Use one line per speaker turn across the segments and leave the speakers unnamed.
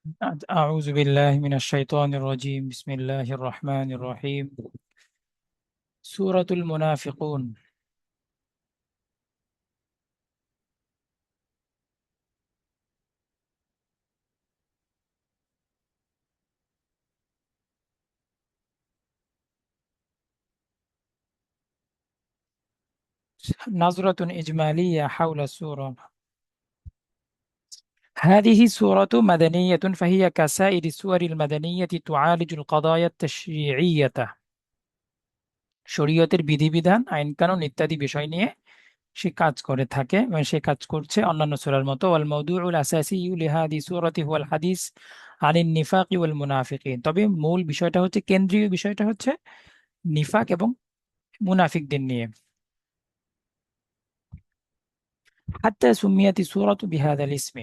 أعوذ بالله من الشيطان الرجيم بسم الله الرحمن الرحيم سورة المنافقون نظرة إجمالية حول السورة. هذه سورة مدنية فهي كسائر السور المدنية تعالج القضايا التشريعية শরীয়তের বিধিবিধান আইন কানুন ইত্যাদি বিষয় নিয়ে সে কাজ করে থাকে এবং সে কাজ করছে অন্যান্য সূরার মতো। ওয়াল মাওদুউল আসাসিয়্যু লিহাদি সূরাতি হুয়াল হাদিস আনিন নিফাকি ওয়াল মুনাফিকিন, তবে মূল বিষয়টা হচ্ছে, কেন্দ্রীয় বিষয়টা হচ্ছে নিফাক এবং মুনাফিকদের নিয়ে। حتى سميت السورة بهذا الاسم.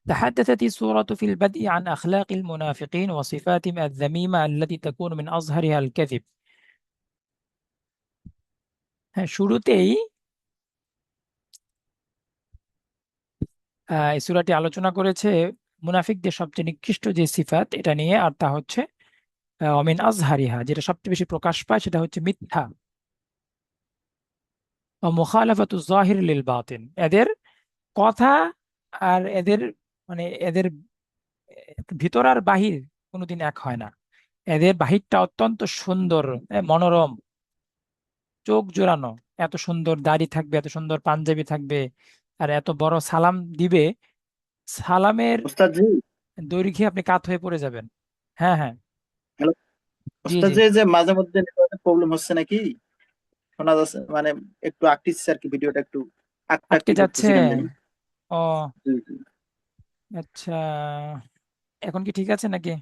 تحدثت السورة في البدء عن أخلاق المنافقين وصفاتهم الذميمة التي تكون من أظهرها الكذب. হ্যাঁ, শুরুতেই এই সূরাটি আলোচনা করেছে মুনাফিকদের সবচেয়ে নিকৃষ্ট যে সিফাত এটা নিয়ে, আর তা হচ্ছে অমিন আজহারিহা, যেটা সবচেয়ে বেশি প্রকাশ পায় সেটা হচ্ছে মিথ্যা। ও মুখালাফাতু যাহির লিল বাতিন, এদের কথা আর এদের এদের ভিতর আর বাহির কোনোদিন এক হয় না। এদের বাহিরটা অত্যন্ত সুন্দর, মনোরম, চোখ জোড়ানো, এত সুন্দর দাড়ি থাকবে, এত সুন্দর পাঞ্জাবি থাকবে, আর এত বড় সালাম দিবে, সালামের
ওস্তাদ জি।
দৈর্ঘ্যে আপনি কাত হয়ে পড়ে যাবেন। হ্যাঁ, হ্যাঁ।
হ্যালো।
জি,
ওস্তাদ
জি।
জি, যে মাঝে মধ্যে নেটওয়ার্কের প্রবলেম হচ্ছে নাকি? শোনা যাচ্ছে মানে একটু আটকিচ্ছে আর কি, ভিডিওটা একটু
আটকে
আটকাটকি
যাচ্ছে।
করতেছে কেন জানি।
ও
জি, জি।
আচ্ছা, এখন কি ঠিক আছে নাকি?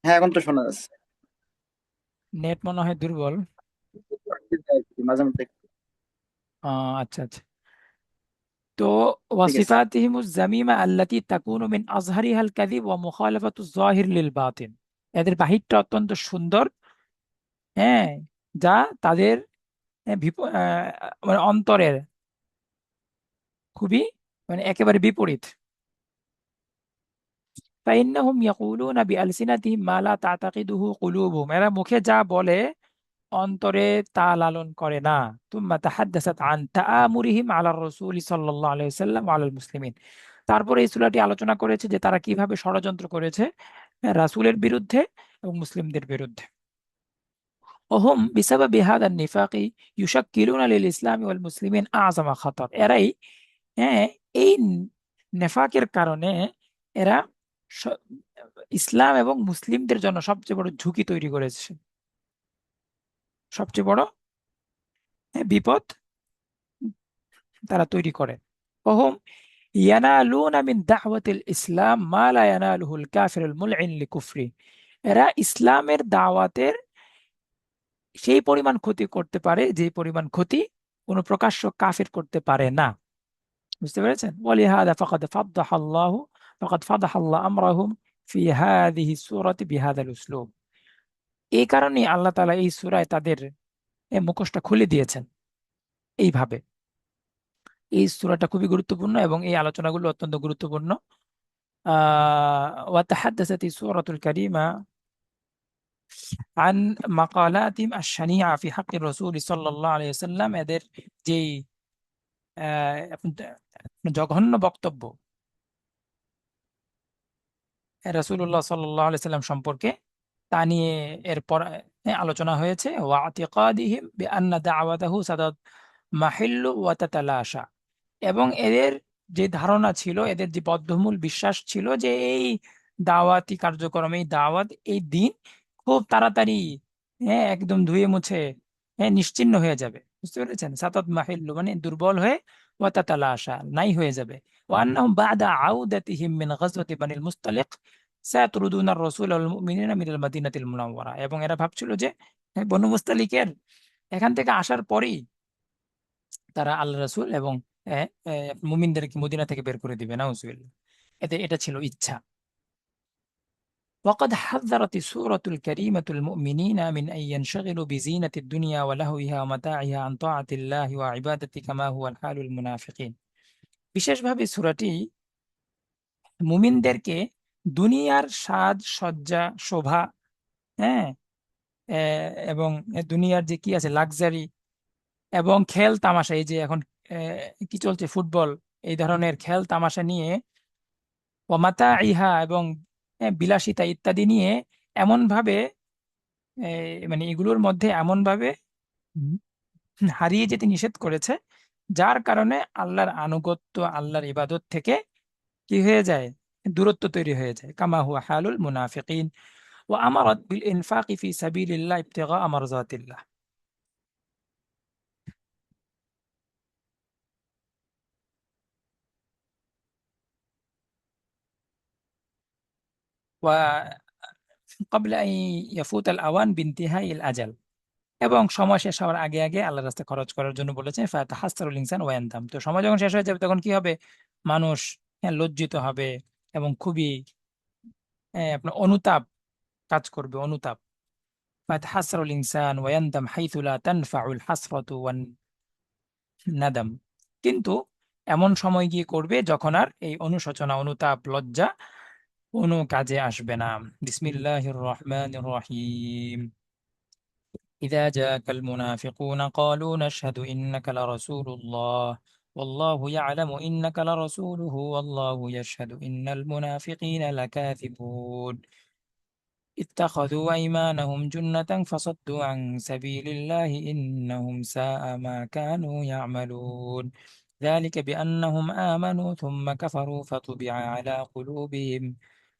হ্যাঁ, এখন তো শোনা যাচ্ছে।
নেট মনে হয় দুর্বল।
মাঝে মধ্যে
আচ্ছা, আচ্ছা। তো
ঠিক আছে।
ওয়াসিফাতিহিমুজ জামিমা আল্লাতী তাকুনু মিন আজহারিহাল কাযিব ওয়া মুখালাফাতু যাহির লিল বাতিন, এদের বাহিরটা অত্যন্ত সুন্দর, হ্যাঁ, যা তাদের অন্তরের খুবই একেবারে বিপরীত। ফাইন্নাহুম ইয়াকুলুনা বিআলসিনাতিহিম মা লা তা'তাকিদুহু কুলুবুহুম, এরা মুখে যা বলে অন্তরে তা লালন করে না। তুম্মা তাহাদ্দাসাত আন তাআমুরিহিম আলা রাসূল সাল্লাল্লাহু আলাইহি ওয়াসাল্লাম ওয়া আলাল মুসলিমিন, তারপরে এই সূরাটি আলোচনা করেছে যে তারা কিভাবে ষড়যন্ত্র করেছে রাসূলের বিরুদ্ধে এবং মুসলিমদের বিরুদ্ধে। ওহুম বিসাবাবি হাদা নিফাকি ইউশাক্কিলুনা লিল ইসলামি ওয়াল মুসলিমিন আযমা খাতার, এরাই, হ্যাঁ, এই নেফাকের কারণে এরা স- ইসলাম এবং মুসলিমদের জন্য সবচেয়ে বড় ঝুঁকি তৈরি করেছে, সবচেয়ে বড় বিপদ তারা তৈরি করে। ওহুম ইয়ানালুনা মিন দাওয়াতিল ইসলাম মা লা ইয়ানালুহুল কাফিরুল মুলঈন লিকুফরি, এরা ইসলামের দাওয়াতের সেই পরিমাণ ক্ষতি করতে পারে যে পরিমাণ ক্ষতি কোনো প্রকাশ্য কাফির করতে পারে না। বুঝতে পেরেছেন? ওয়ালিহাদা ফাকাদ ফাদাহাল্লাহ আমরাহুম ফি হাযিহি সূরাতি বিহাযাল উসলুব, এই কারণেই আল্লাহ তাআলা এই সূরায় তাদের মুখোশটা খুলে দিয়েছেন এইভাবে। এই সূরাটা খুবই গুরুত্বপূর্ণ এবং এই আলোচনাগুলো অত্যন্ত গুরুত্বপূর্ণ। وتحدثت السورة الكريمة عن مقالاتهم الشنيعة في حق الرسول صلى الله عليه وسلم, এদের যেই জঘন্য বক্তব্য রাসূলুল্লাহ সাল্লাল্লাহু আলাইহি সাল্লাম সম্পর্কে, তা নিয়ে এরপর আলোচনা হয়েছে। ওয়া আতিকাদিহিম বিআন্না দাওয়াতাহু সাদাত মাহিল্লু ওয়া তাতালাশা, এবং এদের যে ধারণা ছিল, এদের যে বদ্ধমূল বিশ্বাস ছিল যে এই দাওয়াতি কার্যক্রম, এই দাওয়াত, এই দিন খুব তাড়াতাড়ি, একদম ধুয়ে মুছে নিশ্চিহ্ন হয়ে যাবে। বুঝতে পেরেছেন? সাতাত মাহিল্লু মানে দুর্বল হয়ে, ওয়া তাতালাশা নাই হয়ে যাবে। ওয়া আন্নাহুম বা'দা আউদাতিহিম মিন গাজওয়াতি বানিল মুস্তালিক সায়াতরুদুনা আর-রাসূল ওয়াল মুমিনিনা মিনাল মাদিনাতিল মুনাওয়ারা, এবং এরা ভাবছিল যে বনু মুস্তালিকের এখান থেকে আসার পরেই তারা আল্লাহ রাসূল এবং মুমিনদেরকে মদিনা থেকে বের করে দিবে, নাউজুবিল্লাহ। এটা ছিল ইচ্ছা। وقد حذرت السورة الكريمة المؤمنين من أن ينشغلوا بزينة الدنيا ولهوها ومتاعها عن طاعة الله وعبادته كما هو الحال المنافقين. বিশেষভাবে সূরাটি মুমিনদেরকে দুনিয়ার সাজ সজ্জা শোভা, হ্যাঁ, এবং দুনিয়ার যে কি আছে লাক্সারি এবং খেল তামাশা, এই যে এখন কি চলছে ফুটবল, এই ধরনের খেল তামাশা নিয়ে ওমাতা ইহা এবং বিলাসিতা ইত্যাদি নিয়ে এমন ভাবে মানে এগুলোর মধ্যে এমন ভাবে হুম, হারিয়ে যেতে নিষেধ করেছে, যার কারণে আল্লাহর আনুগত্য আল্লাহর ইবাদত থেকে কি হয়ে যায়, দূরত্ব তৈরি হয়ে যায়। কামা হুয়া হালুল মুনাফিকিন ওয়া আমারাত বিল ইনফাকি ফি সাবিলিল্লাহ ইবতিগা মারজাতিল্লাহ। وقبل أن يفوت الأوان بانتهاء الأجل, এবং সময় শেষ হওয়ার আগে আগে আল্লাহর রাস্তায় খরচ করার জন্য বলেছেন ফাতাহাসসারুল ইনসান ওয়া ইয়ানদাম। তো সময় যখন শেষ হয়ে যাবে তখন কি হবে, মানুষ লজ্জিত হবে এবং খুবই আপনার অনুতাপ কাজ করবে, অনুতাপ। ফাতাহাসসারুল ইনসান ওয়া ইয়ানদাম হাইথু লা তানফাউল হাসরাতু ওয়ান নাদাম, কিন্তু এমন সময় গিয়ে করবে যখন আর এই অনুশোচনা অনুতাপ লজ্জা কোনো কাজে আসবে না। বিসমিল্লাহির রহমানির রহিম। إذا جاءك المنافقون قالوا نشهد إنك لرسول الله والله يعلم إنك لرسوله والله يشهد إن المنافقين لكاذبون اتخذوا أيمانهم جنة فصدوا عن سبيل الله إنهم ساء ما كانوا يعملون ذلك بأنهم آمنوا ثم كفروا فطبع على قلوبهم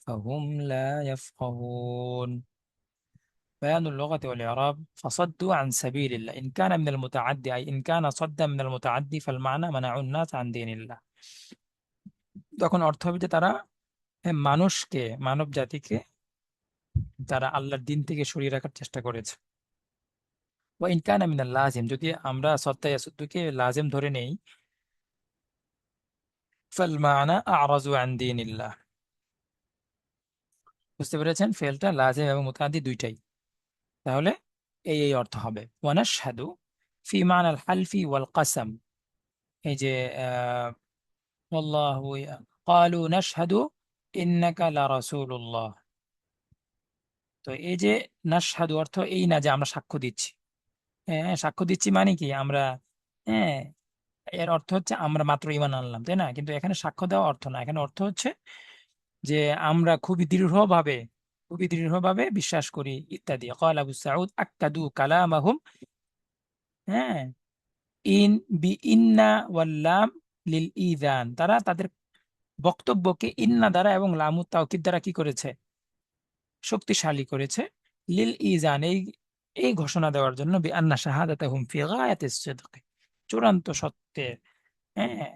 فهم لا يفقهون. بيان اللغة والإعراب: فصدوا عن سبيل الله إن كان من المتعدي، أي إن كان صدا من المتعدي فالمعنى منعوا الناس عن دين الله। তখন অর্থ হবে যে তারা মানুষকে মানব জাতিকে তারা আল্লাহর দিন থেকে সরিয়ে রাখার চেষ্টা করেছে। ওয়া ইন কানা মিনাল লাজিম, যদি আমরা সত্তা ইয়াসুদ্দুকে লাজিম ধরে নেই, ফাল মানা আ'রাজু আন দীনিল্লাহ। বুঝতে পেরেছেন, ফেলটা লাজিম এবং মুতাআদ্দি দুইটাই, তাহলে এই অর্থ হবে। ওয়া নাশহাদু ফি মানাল হালফি ওয়াল কাসাম, এই যে والله قالوا نشهد إنك لرسول الله। তো এই যে নাশহাদু অর্থ এই না যে আমরা সাক্ষ্য দিচ্ছি, হ্যাঁ সাক্ষ্য দিচ্ছি মানে কি আমরা, হ্যাঁ এর অর্থ হচ্ছে আমরা মাত্র ঈমান আনলাম, তাই না? কিন্তু এখানে সাক্ষ্য দেওয়া অর্থ না, এখানে অর্থ হচ্ছে যে আমরা খুবই দৃঢ়ভাবে বিশ্বাস করি ইত্যাদি। ক্বাল আবু সাউদ আক্কাদু কালামাহুম, হ্যাঁ, ইন বি ইন্না ওয়াল লাম লিল ইযান, তারা তাদের বক্তব্যকে ইন্না দ্বারা এবং লামুত তাওকিদ দ্বারা কি করেছে, শক্তিশালী করেছে। লিল ইজান, এই এই ঘোষণা দেওয়ার জন্য বি আন্না শাহাদাতাহুম ফি গায়াতিস সিদক, চূড়ান্ত সত্যের, হ্যাঁ,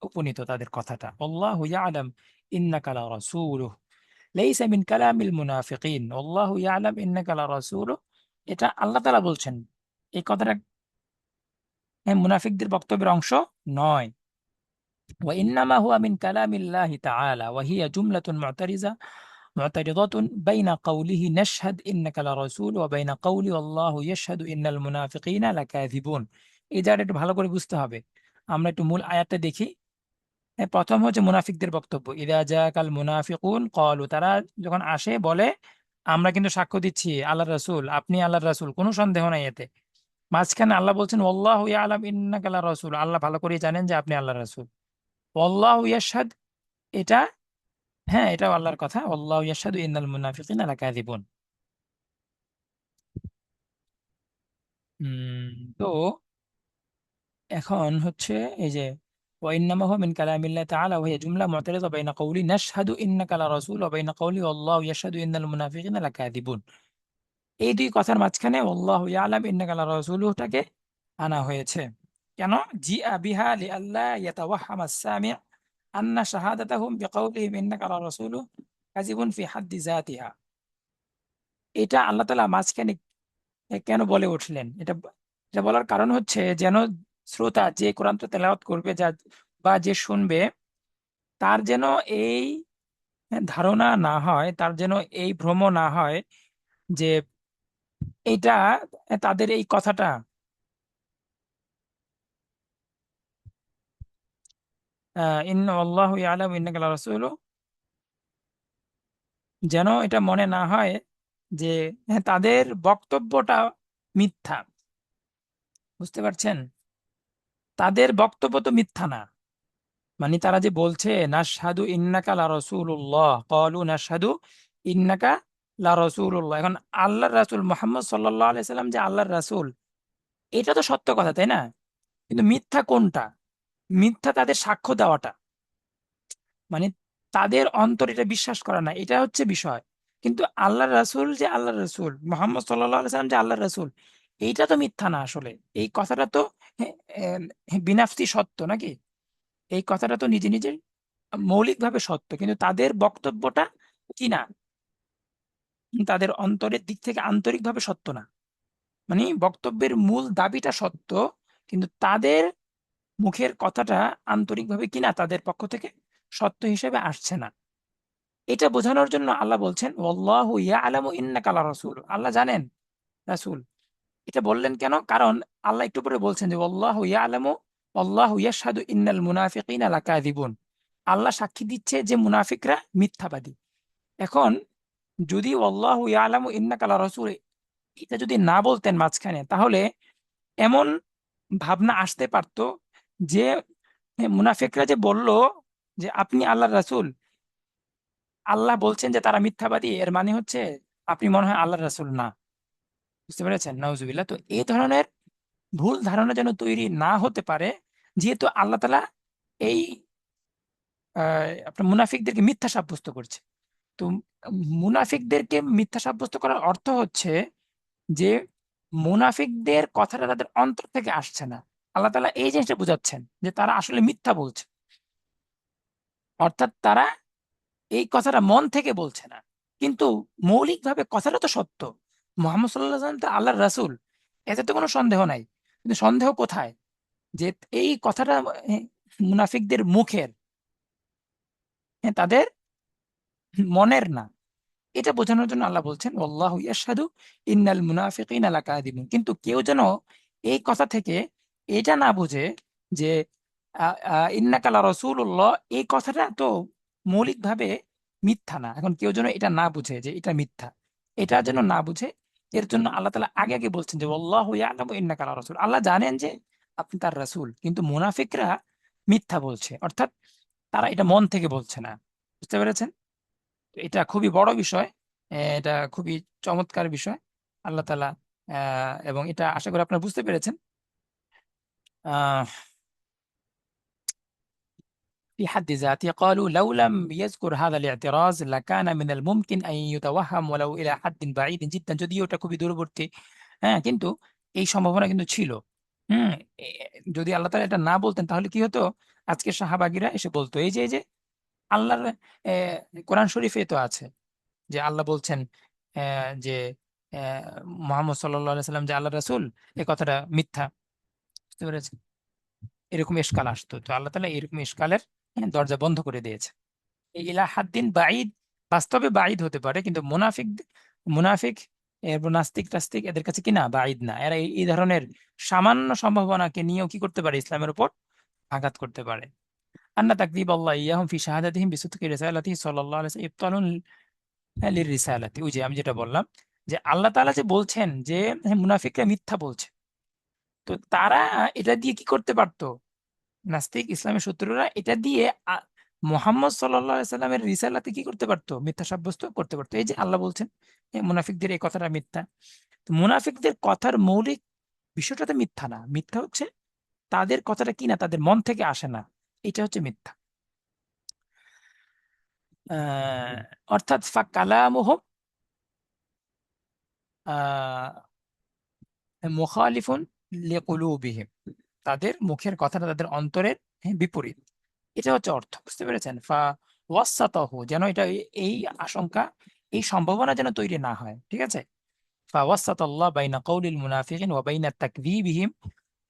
উপনীত তাদের কথাটা। আল্লাহু ইয়ালাম ইন্নাকা লা রাসূলুহু লাইসা মিন কালামিল মুনাফিকিন আল্লাহু ইয়ালাম ইন্নাকা লা রাসূলুহু, এটা আল্লাহ তাআলা বলছেন, এই কথাটা মুনাফিকদের বক্তব্যের অংশ নয়। ওয়া ইন্নামা হুয়া মিন কালামিল্লাহি তাআলা ওয়া হিয়া জুমলাতুন معترضة بين قوله نشهد إنك لرسول وبين قولي والله يشهد إن المنافقين لكاذبون। এই জায়গাটা একটু ভালো করে বুঝতে হবে। আমরা একটু মূল আয়াতটা দেখি। প্রথম হচ্ছে মুনাফিকদের বক্তব্য, ইদা জাকাল মুনাফিকুন ক্বালু, তারা যখন আসে বলে আমরা কিন্তু সাক্ষ্য দিচ্ছি আল্লাহর রাসূল, আপনি আল্লাহর রাসূল, কোনো সন্দেহ নাই এতে। মাঝখানে আল্লাহ বলছেন ওয়াল্লাহু ইয়ালাম ইন্নাকা লারাসূল, আল্লাহ ভালো করেই জানেন যে আপনি আল্লাহর রাসূল। ওয়াল্লাহু ইয়াশহাদ, এটা, হ্যাঁ এটাও আল্লাহর কথা, আল্লাহু ইয়াশহাদু ইন্নাল মুনাফিকিনা লাকাযিবুন। তো এখন হচ্ছে এই যে ওয়াইন্নামা হুয়া মিন কালামিল্লাহ তাআলা ওয়া হিয়া জুমলা মু'তারিযা বাইনা কওলি নাশহাদু ইন্নাকা লারাসূল ওয়া বাইনা কওলি আল্লাহু ইয়াশহাদু ইন্নাল মুনাফিকিনা লাকাযিবুন। এই দুই কথার মাঝখানে আল্লাহু ইয়ালাম ইন্নাকা লারাসূলুহুটাকে আনা হয়েছে। কেন? জিআ বিহা লিআল্লা ইয়াতাওয়াহহামা আস-সামি' আন্না শাহাদাতাহুম বিকাউলিহিম ইন্নাকা লারাসূলুহু কাযিবুন ফি হাদ্দি যাতিহা। এটা আল্লাহ তাআলা মাঝখানে কেন বলে উঠলেন? এটা বলার কারণ হচ্ছে যেন শ্রোতা যে কোরআনটা তেলাওয়াত করবে বা যে শুনবে তার যেন এই ধারণা না হয়, তার যেন এই ভ্রম না হয় যে এটা তাদের এই কথাটা ইন্না আল্লাহু ইয়ালামু ইন্নাকা লারাসূলু, যেন এটা মনে না হয় যে হ্যাঁ, তাদের বক্তব্যটা মিথ্যা। বুঝতে পারছেন? তাদের বক্তব্য তো মিথ্যা না। মানে তারা যে বলছে নাশহাদু ইন্নাকা লা রাসূলুল্লাহ, ক্বালু নাশহাদু ইন্নাকা লা রাসূলুল্লাহ, এখন আল্লাহর রাসূল মুহাম্মদ সাল্লাল্লাহু আলাইহি সাল্লাম যে আল্লাহর রাসূল, এটা তো সত্য কথা, তাই না? কিন্তু মিথ্যা কোনটা? মিথ্যা তাদের সাক্ষ্য দেওয়াটা, মানে তাদের অন্তর এটা বিশ্বাস করে না, এটা হচ্ছে বিষয়। কিন্তু আল্লাহর রাসূল যে আল্লাহর রাসূল, মুহাম্মদ সাল্লাল্লাহু আলাইহি সাল্লাম যে আল্লাহর রাসূল, এইটা তো মিথ্যা না আসলে। এই কথাটা তো হ্যাঁ, বিনাফসি সত্য নাকি? এই কথাটা তো নিজে নিজে মৌলিকভাবে সত্য, কিন্তু তাদের বক্তব্যটা কি না, তাদের অন্তরের দিক থেকে আন্তরিকভাবে সত্য না। মানে বক্তব্যের মূল দাবিটা সত্য, কিন্তু তাদের মুখের কথাটা আন্তরিকভাবে কিনা তাদের পক্ষ থেকে সত্য হিসেবে আসছে না। এটা বোঝানোর জন্য আল্লাহ বলছেন ওয়াল্লাহু ইয়ালামু ইন্নাকা লারাসূল, আল্লাহ জানেন রাসূল। এটা বললেন কেন? কারণ আল্লাহ একটু পরে বলছেন যে ওয়াল্লাহু ইয়ালামু ওয়াল্লাহু ইয়াশহাদু ইন্নাল মুনাফিকিনা লাকাযিবুন, আল্লাহ সাক্ষী দিচ্ছে যে মুনাফিকরা মিথ্যাবাদী। এখন যদি আল্লাহু ইয়ালামু ইন্নাকা লারাসূল এটা যদি না বলতেন মাঝখানে, তাহলে এমন ভাবনা আসতে পারতো যে মুনাফিকরা যে বলল যে আপনি আল্লাহর রাসূল, আল্লাহ বলছেন যে তারা মিথ্যাবাদী, এর মানে হচ্ছে আপনি মনে হয় আল্লাহর রাসূল না। বুঝতে পেরেছেন? নাউজুবিল্লাহ। তো এই ধরনের ভুল ধারণা যেন তৈরি না হতে পারে, যেহেতু আল্লাহ তাআলা এই আপনার মুনাফিকদেরকে মিথ্যা সাব্যস্ত করছে। তো মুনাফিকদেরকে মিথ্যা সাব্যস্ত করার অর্থ হচ্ছে যে মুনাফিকদের কথাটা তাদের অন্তর থেকে আসছে না। আল্লাহ তাআলা এই জিনিসটা বুঝাচ্ছেন যে তারা আসলে মিথ্যা বলছে। অর্থাৎ তারা এই কথাটা মন থেকে বলছে না। কিন্তু মৌলিকভাবে কথাটা তো সত্য। মুহাম্মদ সাল্লাল্লাহু আলাইহি ওয়াসাল্লাম তো আল্লাহর রাসূল। এতে তো কোনো সন্দেহ নাই। কিন্তু সন্দেহ কোথায়? যে এই কথাটা এ মুনাফিকদের মুখের, তাদের মনের না। এটা বোঝানোর জন্য আল্লাহ বলছেন ওয়াল্লাহু ইয়াশহাদু ইন্নাল মুনাফিকিনা লাকাযিবুন। কিন্তু কেউ যেন এই কথা থেকে এটা না বুঝে যে ইন্নাকা লারাসূলুল্লাহ, এই কথাটা তো মৌলিকভাবে মিথ্যা না। এখন কেউ যেন এটা না বুঝে যে এটা মিথ্যা, এটা যেন না বুঝে, এর জন্য আল্লাহ তাআলা আগে আগে বলছেন যে ওয়াল্লাহু ইয়ালামু ইন্নাকা লারাসূল, আল্লাহ জানেন যে আপনি তার রাসূল, কিন্তু মুনাফিকরা মিথ্যা বলছে, অর্থাৎ তারা এটা মন থেকে বলছে না। বুঝতে পেরেছেন? তো এটা খুবই বড় বিষয়, এটা খুবই চমৎকার বিষয়। আল্লাহ তাআলা এবং এটা আশা করি আপনারা বুঝতে পেরেছেন। আহ في حد ذاته قالوا لو لم يذكر هذا الاعتراض لكان من الممكن أن يتوهم ولو إلى حد بعيد جدا، যদিও এটা খুবই দূরবর্তী, হ্যাঁ, কিন্তু এই সম্ভাবনা কিন্তু ছিল। হুম এ- যদি আল্লাহ তাআলা এটা না বলতেন তাহলে কি হতো? আজকে সাহাবাগীরা এসে বলতো এই যে আল্লাহর কোরআন শরীফে তো আছে যে আল্লাহ বলছেন যে মোহাম্মদ সাল্লাল্লাহু আলাইহি সাল্লাম যে আল্লাহ রাসূল, এই কথাটা মিথ্যা। বুঝতে পেরেছেন? এরকম ইশকাল আসতো, তো আল্লাহ তাআলা এরকম ইশকালের দরজা বন্ধ করে দিয়েছে। এই ইলা হাদ্দিন বাঈদ, বাস্তবে বাঈদ হতে পারে, কিন্তু মুনাফিক মুনাফিক এরপর নাস্তিক টাস্তিক এদের কাছে কি না বাঈদ না। এরা এই ধরনের সামান্য সম্ভাবনাকে নিয়েও কি করতে পারে? ইসলামের উপর আঘাত করতে পারে। আন্না তাকযীব আল্লাহ ইয়াহুম ফি শাহাদাতিহিম বিসিদকি রিসালাতিহি সাল্লাল্লাহু আলাইহি ওয়াসাল্লাম ইবতালুন লিরিসালাতি। ওই যে আমি যেটা বললাম যে আল্লাহ তাআলা যে বলছেন যে মুনাফিকরা মিথ্যা বলছে, তো তারা এটা দিয়ে কি করতে পারতো? নাস্তিক ইসলামের শত্রুরা এটা দিয়ে মোহাম্মদ সাল্লাল্লাহু আলাইহি সাল্লামের রিসালাতে কি করতে পারতো? মিথ্যা সাব্যস্ত করতে পারতো। এই যে আল্লাহ বলছেন মুনাফিকদের এই কথাটা মিথ্যা। তো মুনাফিকদের কথার মৌলিক বিষয়টা তো মিথ্যা না, মিথ্যা হচ্ছে তাদের কথাটা কি না তাদের মন থেকে আসে না, এটা হচ্ছে মিথ্যা। আহ অর্থাৎ কালামুহুম মুখালিফুন লিকুলুবিহিম, তাদের মুখের কথাটা তাদের অন্তরের বিপরীত। এটা হচ্ছে অর্থ। বুঝতে পেরেছেন? ওয়াসাতাহু, যেন এটা এই আশঙ্কা, এই সম্ভাবনা যেন তৈরি না হয়। ঠিক আছে? ওয়াসাতাল্লাহ বাইনা কওলিল মুনাফিকিন ওয়া বাইনা তাকযীবিহিম।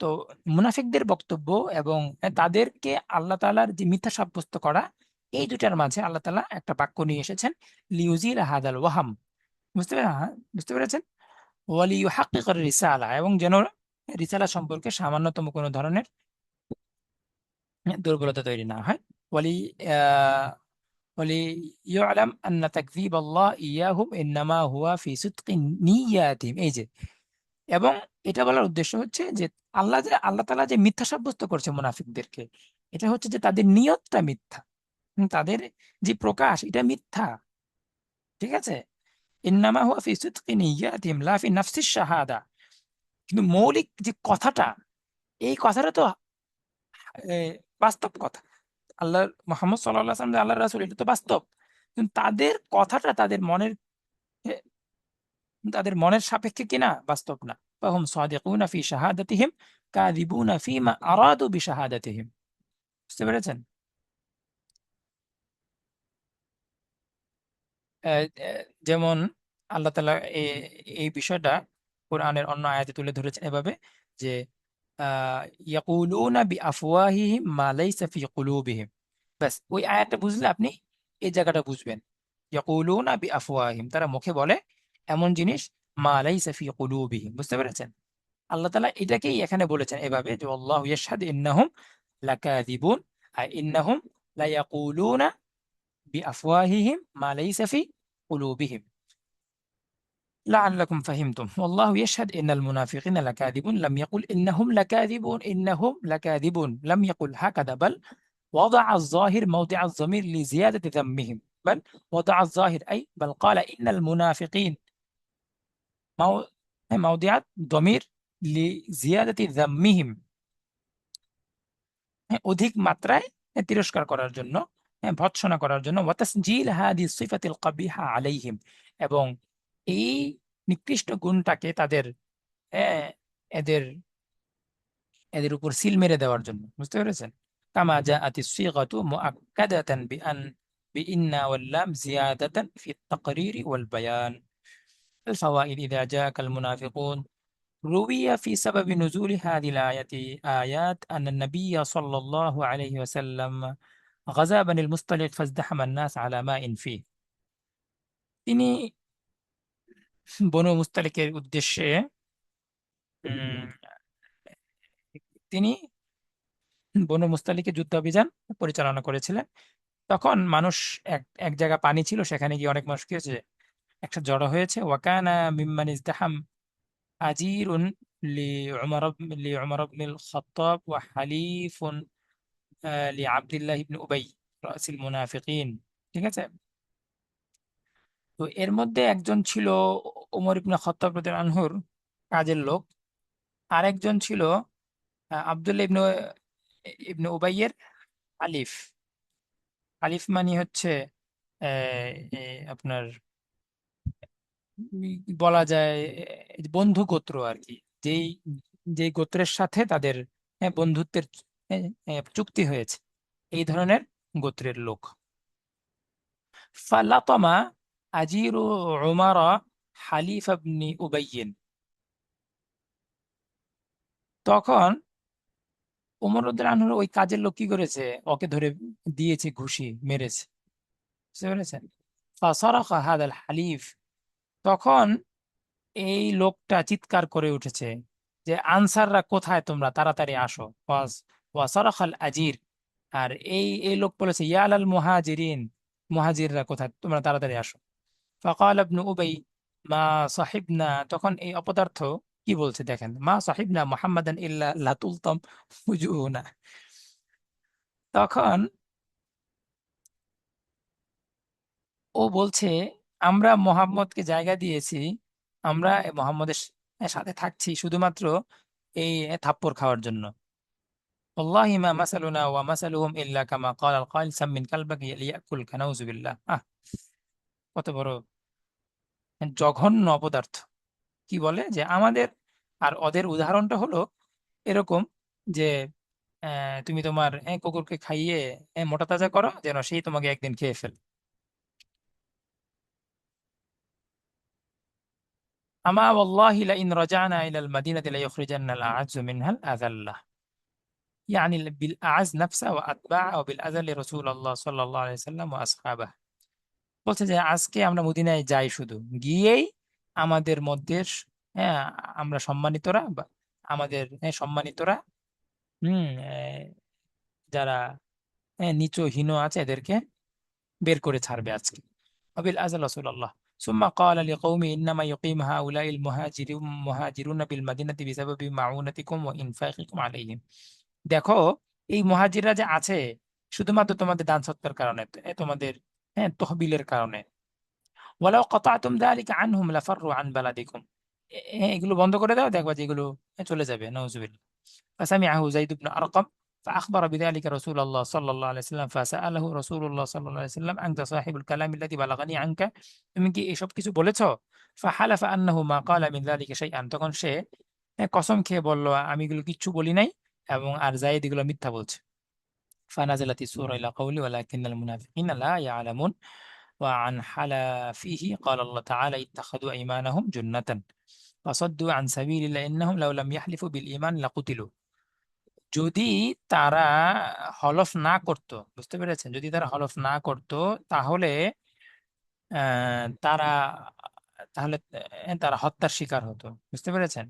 তো মুনাফিকদের বক্তব্য এবং তাদেরকে আল্লাহ তাআলার যে মিথ্যা সাব্যস্ত করা, এই দুটার মাঝে আল্লাহ তাআলা একটা বাক্য নিয়ে এসেছেন, লিউজিল হাদাল ওয়াহাম। বুঝতে পেরেছেন? ওয়ালিইউহাক্কিকার রিসালা, এবং যেন রিসালা সম্পর্কে সামান্যতম কোনো ধরনের দুর্বলতা তৈরি না হয়। ওয়ালি আহ, ওয়ালি ইউআলাম আন্না তাকযীব আল্লাহ ইয়াহুম ইন্নামা হুয়া ফি সিদকি নিয়াতিহিম, এই যে, এবং এটা বলার উদ্দেশ্য হচ্ছে যে আল্লাহ তাআলা যে মিথ্যা সাব্যস্ত করছে মুনাফিকদেরকে, এটা হচ্ছে যে তাদের নিয়তটা মিথ্যা, তাদের যে প্রকাশ এটা মিথ্যা। ঠিক আছে, ইন্নামা হুয়া ফি সিদকি নিয়াতিহিম লা ফি নাফসিস শাহাদা, কিন্তু মৌলিক যে কথাটা, এই কথাটা তো এ, বাস্তব কথা। আল্লাহ মোহাম্মদ সাল্লাল্লাহু আলাইহি ওয়াসাল্লাম যে আল্লাহর রাসূল, এটা তো বাস্তব, কিন্তু তাদের কথাটা তাদের মনের সাপেক্ষে কিনা বাস্তব না। ফাহুম সাদিকুনা ফি শাহাদাতিহিম কাযিবুনা ফীমা আরাদু বিশাহাদাতিহিম। বুঝতে পেরেছেন? যেমন আল্লাহ তাআলা এই বিষয়টা কোরআনের অন্য আয়াতে তুলে ধরেছেন এভাবে যে আহ, ইয়াকুলুনা বিআফওয়াহিহিম মা লাইসা ফি কুলুবিহিম। ব্যাস, ওই আয়াতটা বুঝলে আপনি এই জায়গাটা বুঝবেন। ইয়াকুলুনা বিআফওয়াহিম, তারা মুখে বলে এমন জিনিস, মা লাইসা ফি কুলুবিহিম। বুঝতে পেরেছেন? আল্লাহ তাআলা এটাকেই এখানে বলেছেন এভাবে যে আল্লাহু ইয়াশহাদু ইন্নাহুম লাকাযিবুন, আর ইন্নাহুম লায়াকুলুনা বিআফওয়াহিহিম মা লাইসা ফি কুলুবিহিম لعلكم فهمتم والله يشهد إن المنافقين لكاذبون لم يقل إنهم لكاذبون إنهم لكاذبون لم يقل هكذا بل وضع الظاهر موضع الضمير لزيادة ذمهم بل وضع الظاهر أي بل قال إن المنافقين مو- موضع ضمير لزيادة ذمهم، অধিক মাত্রায় তিরস্কার করার জন্য, ভৎসনা করার জন্য, ওয়াতাসজিল হাদি সিফাতিল কাবিহা আলাইহিম, এবং এই নিকৃষ্ট গুণটাকে তাদের হ্যাঁ, এদের এদের উপর সিল মেরে দেওয়ার জন্য। বুঝতে পেরেছেন? কামা জাআতি সিগাতু মুআক্কাদাতান বিইন্না ওয়াল লাম জিয়াদাতান ফি التقرير والبيان الفوائد إذا جاءك المنافقون روي في سبب نزول هذه الآية آيات أن النبي صلى الله عليه وسلم غزا بني المصطلق فازدحم الناس على ماء فيه। তিনি বনু মুস্তালিকের উদ্দেশ্যে উম, তিনি বনু মুস্তালিকের যুদ্ধাভিযান পরিচালনা করেছিলেন। তখন মানুষ এক এক জায়গা পানি ছিল, সেখানে গিয়ে অনেক মানুষ কি হয়েছে, একসাথে জড়ো হয়েছে। ওয়াকানা মিম্মান ইজদাহাম আজিরুন লিউমর ইবনুল খাত্তাব ওয়া হালিফুন লিআবদুল্লাহ ইবনে উবাই রাসিল মুনাফিকিন। ঠিক আছে, তো এর মধ্যে একজন ছিল ওমর ইবনে খাত্তাব রাদিয়াল্লাহু আনহুর কাজের লোক, আরেকজন ছিল আব্দুল্লাহ ইবনে ইবনে উবাইয়ের আলিফ। আলিফ মানে হচ্ছে আহ, আপনার বলা যায় বন্ধু গোত্র আর কি, যেই যেই গোত্রের সাথে তাদের বন্ধুত্বের চুক্তি হয়েছে, এই ধরনের গোত্রের লোক। ফালাতমা আজিরু উমারা হালিফ ইবনে উবাইয়িন, তখন ওমর রাদিয়াল্লাহু আনহুর ওই কাজের লোক কি করেছে, ওকে ধরে দিয়েছে ঘুষি, মেরেছে। বুঝতে পেরেছেন? ফাসারাখা হাদাল হালিফ, তখন এই লোকটা চিৎকার করে উঠেছে যে আনসাররা কোথায়, তোমরা তাড়াতাড়ি আসো। ওয়াসারাখাল আজির, আর এই লোক বলেছে ইয়া আলাল মুহাজিরিন, মুহাজিররা কোথায়, তোমরা তাড়াতাড়ি আসো। ফাকাল ইবনু উবাই মা সাহিবনা, তখন এই অপদার্থ কি বলছে দেখেন, মা সাহিবনা মুহাম্মাদান ইল্লা লাতুলতাম হুজুনা। তখন ও বলছে আমরা মোহাম্মদকে জায়গা দিয়েছি, আমরা মোহাম্মদের সাথে থাকছি শুধুমাত্র এই থাপ্পড় খাওয়ার জন্য। والله ما مثلنا ومثلهم إلا كما قال القائل سمن كلبك ليأكلك نعوذ بالله। কত বড় জঘন্য অপদার্থ! কি বলে যে আমাদের আর ওদের উদাহরণটা হলো এরকম যে তুমি তোমার কুকুরকে খাইয়ে মোটা তাজা করো যেন সেই তোমাকে একদিন খেয়ে ফেলে। আমা ওয়াল্লাহি লাইন রাজানা ইলাল মাদিনাতি লাইখরিজান্না আল আ'আজ্জু মিনহাল আযাল্লা, يعني بالأعز نفسه وأتباعه وبالأذل رسول الله صلى الله عليه وسلم وأصحابه। বলছে যে আজকে আমরা মদিনায় যাই, শুধু গিয়েই আমাদের মধ্যে হ্যাঁ আমরা সম্মানিতরা বা আমাদের সম্মানিতরা হুম যারা নিচু হীন আছে এদেরকে বের করে ছাড়বে আজকে। আবিল আজাল রাসূলুল্লাহ সুম্মা ক্বালা লিকৌমি ইন্নামা ইউকিমু হাউলাইল মুহাজিরুনা বিল মাদিনাতি বিসাবাবি মাউনাতিকুম ওয়া ইনফাকিকুম আলাইহিম। দেখো, এই মুহাজিররা যে আছে শুধুমাত্র তোমাদের দান সৎকার কারণে, তোমাদের তহবিলের কারণে। ওয়ালাউ কাতাতুম যালিকা আনহুম লাফাররু আন বালাদিকুম। এগুলো বন্ধ করে দাও, দেখবা যে এগুলো চলে যাবে। নাউজুবিল্লাহ। فسمعه زيد بن أرقم فأخبر بذلك رسول الله صلى الله عليه وسلم فسأله رسول الله صلى الله عليه وسلم أنت صاحب الكلام الذي بلغني عنك, তুমি কি এসব কিছু বলেছো? فحلف أنه ما قال من ذلك شيئا, তখন সে কসম খেয়ে বলল আমি এগুলো কিচ্ছু বলি নাই এবং আর জায়েদ এগুলো মিথ্যা বলছে। فنزلت السورة إلى قوله ولكن المنافقين لا يعلمون وعن حلفه قال الله تعالى اتخذوا أيمانهم جنة فصدوا عن سبيل الله إنهم لو لم يحلفوا بالإيمان لقتلوا. যদি তারা হলফ না করত, বুঝতে পেরেছেন, যদি তারা হলফ না করত তাহলে তারা তাহলে তারা হত্যার শিকার হতো। বুঝতে পেরেছেন?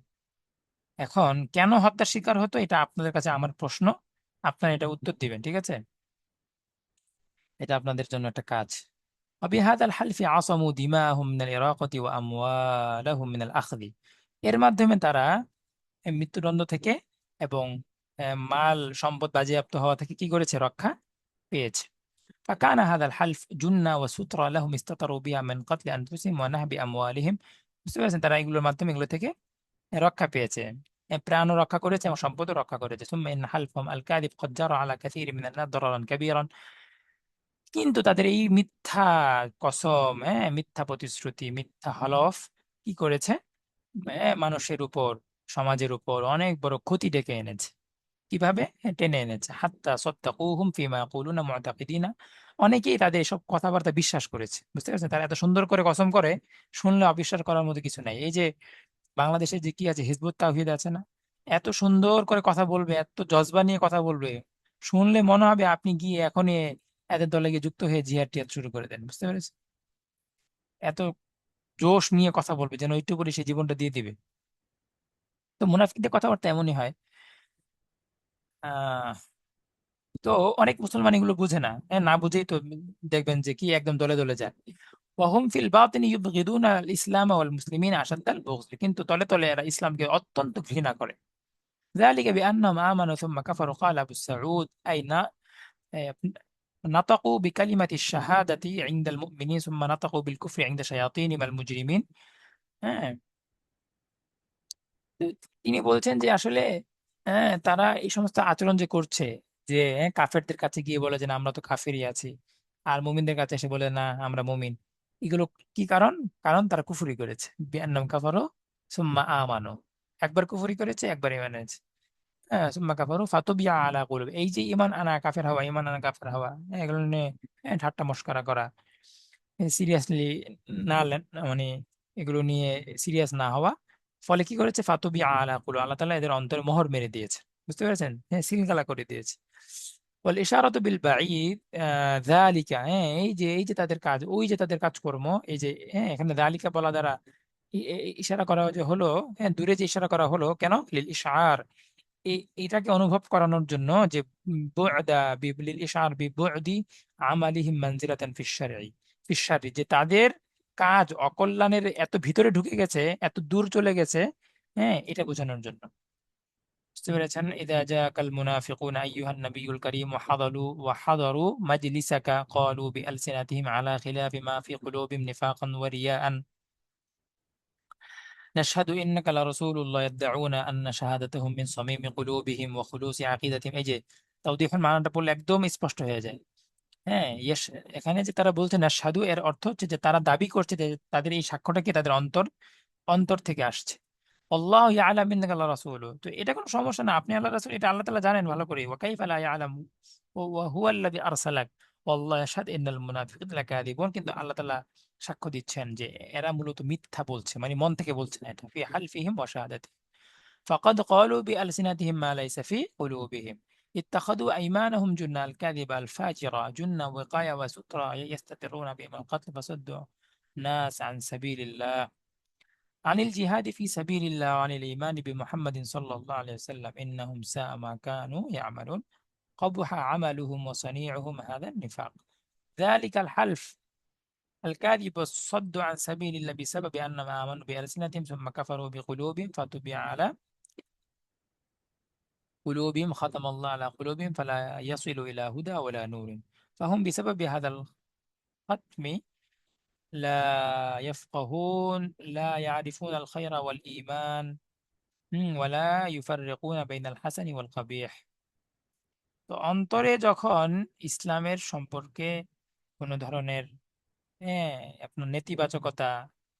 এখন কেন হত্যার শিকার হতো এটা আপনাদের কাছে আমার প্রশ্ন, আপনারা এটা উত্তর দিবেন, ঠিক আছে? এটা আপনাদের জন্য একটা কাজ। وبهذا الحلف عصموا دماءهم من الإراقة وأموالهم من الأخذ, এর মাধ্যমে তারা মৃত্যুদণ্ড থেকে এবং মাল সম্পদ বাজেয়াপ্ত হওয়া থেকে কি করেছে? রক্ষা পেয়েছে। فكان هذا الحلف جنة وسترة لهم استتروا بها من قتل أنفسهم ونهب أموالهم. বুঝতে পেরেছেন? তারা এগুলোর মাধ্যমে এগুলো থেকে রক্ষা পেয়েছে, প্রাণও রক্ষা করেছে এবং সম্পদও রক্ষা করেছে। ثم إن حلفهم الكاذب قد جرى على كثير من الناس ضررا كبيرا. কিন্তু তাদের এই মিথ্যা কসম, মিথ্যা প্রতিশ্রুতি, মিথ্যা হলফ কি করেছে? মানুষের উপর, সমাজের উপর অনেক বড় ক্ষতি ডেকে এনেছে। কিভাবে? টেনে এনেছে। হাত্তা সাদ্দাকুহুম ফিমা ইয়াকুলুনা মুতাকিদিনা, অনেকেই তাদের এসব কথাবার্তা বিশ্বাস করেছে। বুঝতে পারছেন? তারা এত সুন্দর করে কসম করে, শুনলে অবিশ্বাস করার মতো কিছু নাই। এই যে বাংলাদেশে যে কি আছে, হিজবুত তাওহীদ আছে না, এত সুন্দর করে কথা বলবে, এত জজবা নিয়ে কথা বলবে, শুনলে মনে হবে আপনি গিয়ে এখনই এদের দলে গিয়ে যুক্ত হয়ে জিহাদ টিহাদ শুরু করে দেন। বুঝতে পেরেছেন? এত জোশ নিয়ে কথা বলবে যেন একটু করে সে জীবনটা দিয়ে দিবে। তো মুনাফিকদের কথাবার্তা এমনই হয়। আহ তো অনেক মুসলমান এগুলো বুঝে না, না বুঝেই তো দেখবেন যে কি একদম দলে দলে যায়। ওয়াহুম ফিল বাতিনি ইউবগিদুনা আল ইসলাম ওয়াল মুসলিমিন আশাদ্দাল বুগজ, কিন্তু তলে তলে এরা ইসলামকে অত্যন্ত ঘৃণা করে। ذلك بأنهم آمنوا ثم كفروا قال أبو السعود أي نطقوا بكلمة الشهادة عند المؤمنين ثم نطقوا بالكفر عند شياطينهم المجرمين. হ্যাঁ, তো তিনি বলছেন যে আসলে তারা এই সমস্ত আচরণ যে করছে, যে কাফেরদের কাছে গিয়ে বলে যে না, আমরা তো কাফেরই আছি, আর মুমিনদের কাছে এসে বলে না আমরা মুমিন, এগুলো কি কারণ? কারণ তারা কুফরি করেছে। বিআন্নাহুম কাফারু সুম্মা আমানু, একবার কুফরি করেছে, একবার ঈমান এনেছে। হ্যাঁ, সুম্মা কাফারু ফাতুবিয়া আলা কুলুব, এই যে ঈমান আনা কাফের হওয়া, ঈমান আনা কাফের হওয়া, এগুলো নিয়ে ঠাট্টা মশকরা করা, সিরিয়াসলি না মানে এগুলো নিয়ে সিরিয়াস না হওয়া, ফলে কি করেছে? ফাতুবি আলা কুলু, আল্লাহ তাআলা এদের অন্তরে মোহর মেরে দিয়েছে। বুঝতে পেরেছেন? সিলগালা করে দিয়েছে। বল ইশারাতু বিল বাঈদ যালিকা, এই যে তাদের কাজ, ওই যে তাদের কাজকর্ম, এই যে এখানে যালিকা বলা দ্বারা ইশারা করা যে হলো, দূরে যে ইশারা করা হলো কেন? লিল ইশআর, এটাকে অনুভব করানোর জন্য যে বু'দা লিল ইশআর বি বু'দি আমালিহিম মানজিলাতান ফিশ শারঈ, যে তাদের কাজ অকল্যাণের এত ভিতরে ঢুকে গেছে, এত দূর চলে গেছে, এটা বোঝানোর জন্য। বুঝতে পেরেছেন? ইযা জাআকাল মুনাফিকুনা আইয়ুহান নাবিয়্যুল কারীম ওয়া হাদারু মাজলিসাকা ক্বালু বিআলসিনাতিহিম আলা খিলাফি মা ফি কুলুবিহিম নিফাকান ওয়া রিয়াআন নাশহাদু ইন্নাকা লারাসূলুল্লাহ ইয়াদউনা আন্না শাহাদাতাহুম মিন সামিমি কুলুবিহিম ওয়া খুলুসি আকিদাতিহিম। এই যে তাওদীহুল মানাটা পড়লে একদম স্পষ্ট হয়ে যায়। এখানে যে তারা বলছে না সাধু, এর অর্থ হচ্ছে যে তারা দাবি করছে যে তাদের এই সাক্ষ্যটা কি তাদের অন্তর অন্তর থেকে আসছে। আল্লাহু ইয়ালামু ইন্নাকা লারাসূলুহু, তো এটা কোনো সমস্যা না, আপনি আল্লাহর রাসূল, এটা আল্লাহ তাআলা জানেন ভালো করে। ওয়া কাইফা লা ইয়ালামু ওয়া হুয়াল্লাযী আরসালাক ওয়াল্লাহু ইয়াশহাদু ইন্নাল মুনাফিকিনা লাকাযিবুন, কিন্তু আল্লাহ তাআলা সাক্ষ্য দিচ্ছেন যে এরা মূলত মিথ্যা বলছে, মানে মন থেকে বলছে না এটা। ফি হালফিহিম ওয়া শাহাদাতিহিম فقد قالوا بألسنتهم ما ليس في قلوبهم اتخذوا أيمانهم جنة الكاذبة الفاجرة جنة وقاية وسترة يستترون بهم القتل فصدوا الناس عن سبيل الله عن الجهاد في سبيل الله وعن الإيمان بمحمد صلى الله عليه وسلم إنهم ساء ما كانوا يعملون. قبح عملهم وصنيعهم هذا النفاق ذلك الحلف الكاذب والصد عن سبيل الله بسبب أنهم آمنوا بألسنتهم ثم كفروا بقلوبهم فتبع على قلوبهم ختم الله على قلوبهم فلا يصل إلى هدى ولا نور فهم بسبب هذا الختم لا يفقهون لا يعرفون الخير والإيمان ولا يفرقون بين الحسن والقبيح তো অন্তরে যখন ইসলামের সম্পর্কে কোনো ধরনের হ্যাঁ আপনার নেতিবাচকতা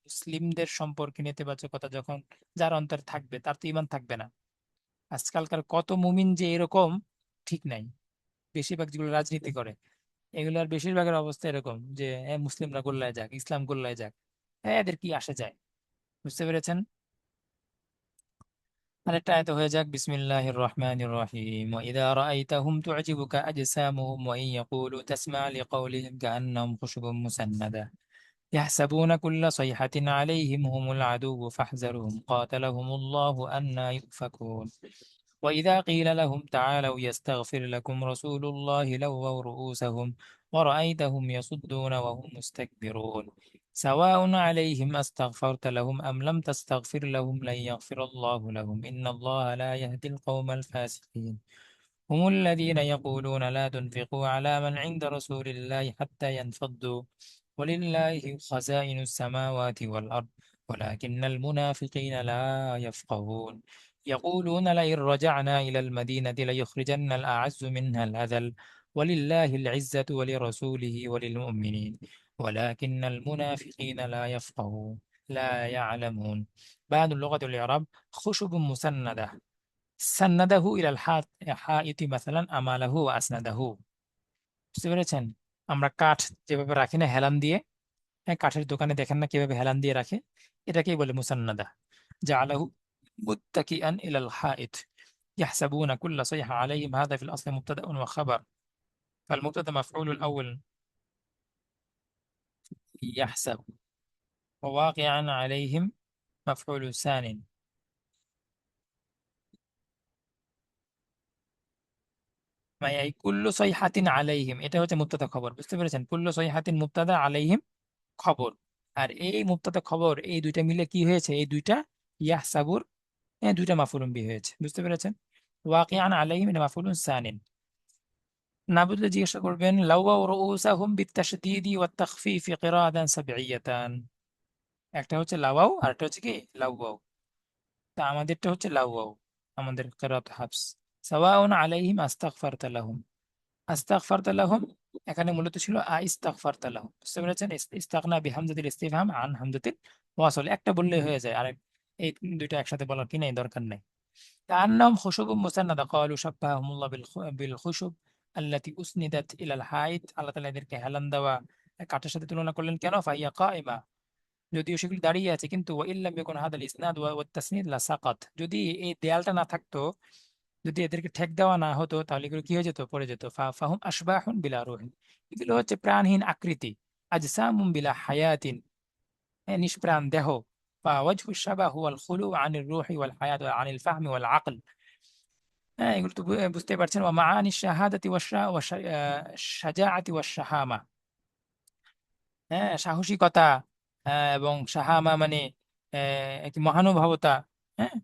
মুসলিমদের সম্পর্কে নেতিবাচকতা যখন যার অন্তরে থাকবে তার তো ঈমান থাকবে না। আজকালকার কত মুমিন যে এরকম ঠিক নাই, বেশিরভাগ যেগুলো রাজনীতি করে এগুলোর বেশিরভাগের অবস্থা এরকম যে মুসলিমরা গোল্লায় যাক, ইসলাম গোল্লায় যাক, এদের কি আসে যায়। বুঝতে পেরেছেন? আরেকটা আয়াত হয়ে যাক, বিসমিল্লাহির রহমানির রহিম ওয়াইদা রাআইতাহুম তু'জিবুকা আজসামুহুম ওয়া ইন ইয়াকুলু তাসমা' লিকাওলিহিম কাআন্নাহুম খুশুবুম মুসান্নাদা يحسبون كل صيحة عليهم هم العدو فاحذرهم قاتلهم الله أنى يؤفكون وإذا قيل لهم تعالوا يستغفر لكم رسول الله لووا رؤوسهم ورأيتهم يصدون وهم مستكبرون سواء عليهم أستغفرت لهم أم لم تستغفر لهم لن يغفر الله لهم إن الله لا يهدي القوم الفاسقين هم الذين يقولون لا تنفقوا على من عند رسول الله حتى ينفضوا ولله خزائن السماوات والأرض ولكن المنافقين لا يفقهون يقولون لئن رجعنا إلى المدينة ليخرجن الأعز منها الأذل ولله العزة ولرسوله وللمؤمنين ولكن المنافقين لا يفقهون لا يعلمون بعد اللغة الإعراب خشب مسندة সান্নাদাহু ইলাল হাইতি মাসালান আমালাহু ওয়া আসনাদাহু। বুঝতে পেরেছেন? আমরা কাঠ যেভাবে রাখি না হেলান দিয়ে, কাঠের দোকানে দেখেন না কিভাবে হেলান দিয়ে রাখে, এটাকেই বলে মুসান্নাদা। জাআলাহু মুত্তাকিআন ইলাল হাইত يحسبون كل صيحة عليهم هذا في الأصل مبتدأ وخبر فالمبتدأ مفعول الأول يحسب وواقعا عليهم مفعول ثاني মানে এই কুল্লু সৈহাতিন আলাইহিম এটা হচ্ছে মুবতাদা খবর। বুঝতে পেরেছেন? কুল্লু সৈহাতিন মুবতাদা আলাইহিম খবর। আর এই মুবতাদা খবর এই দুইটা মিলে কি হয়েছে? এই দুইটা ইয়াহসাবুর দুইটা মাফউলুন বিহি হয়েছে। বুঝতে পেরেছেন? ওয়াকিআন আলাইহিম এটা মাফউলুন সানিন। না বুঝলে জিজ্ঞাসা করবেন লাওয়াউ রুউসাহুম বিতাশদীদি ওয়াত তাখফীফি কিরাআতান সাবঈয়াতান। একটা হচ্ছে লাওয়াউ আর একটা হচ্ছে কি লাওয়াউ। তা আমাদেরটা হচ্ছে লাওয়াউ, আমাদের কিরাআত হাফস। সাওয়াউন আলাইহিম আস্তাগফারতা লাহুম। আস্তাগফারতা লাহুম এখানে মূলত ছিল ইস্তাগফারতা লাহুম। বুঝতে পেরেছেন? ইস্তাগনা বিহামজাতিল ইস্তিফহাম আন হামজাতিল ওয়াসল একটা বললেই হয়ে যায়, আর এই দুইটা একসাথে বলার কি নেই, দরকার নেই। কান্নাহুম খুশুবুম মুসান্নাদা ক্বালু শাব্বাহাহুমুল্লাহ বিল খুশুব আল্লাতী উসনিদাত ইলাল হাইত। আল্লাহ তাআলা এদেরকে হেলান দেওয়া কাঠের সাথে তুলনা করলেন কেন? ফাহিয়া কাইমা, যদিও সেগুলি দাঁড়িয়ে আছে, কিন্তু ওয়া ইল্লাম ইয়াকুন হাদাল ইসনাদ ওয়া তাসনিদ লা সাকাত, যদি এই দেয়ালটা না থাকতো, যদি এদেরকে ঠেক দেওয়া না হতো তাহলে এগুলো কি হয়ে যেত? পড়ে যেত। ফাহুম আশবাহুন বিলা রুহিন, এগুলো হচ্ছে প্রাণহীন আকৃতি। আজসামুম বিলা হায়াতিন, নিষ্প্রাণ দেহ। ওয়াজহু শাবাহ ওয়াল খুলু আনির রুহি ওয়াল হায়াত ওয়া আনিল ফাহমি ওয়াল আকল। এগুলো তো বুঝতে পারছেন। ওয়া মাআনি শাহাদাতি শাজাআতি ওয়াশ শাহামা, সাহসিকতা, এবং শাহামা মানে কি মহানুভবতা। হ্যাঁ,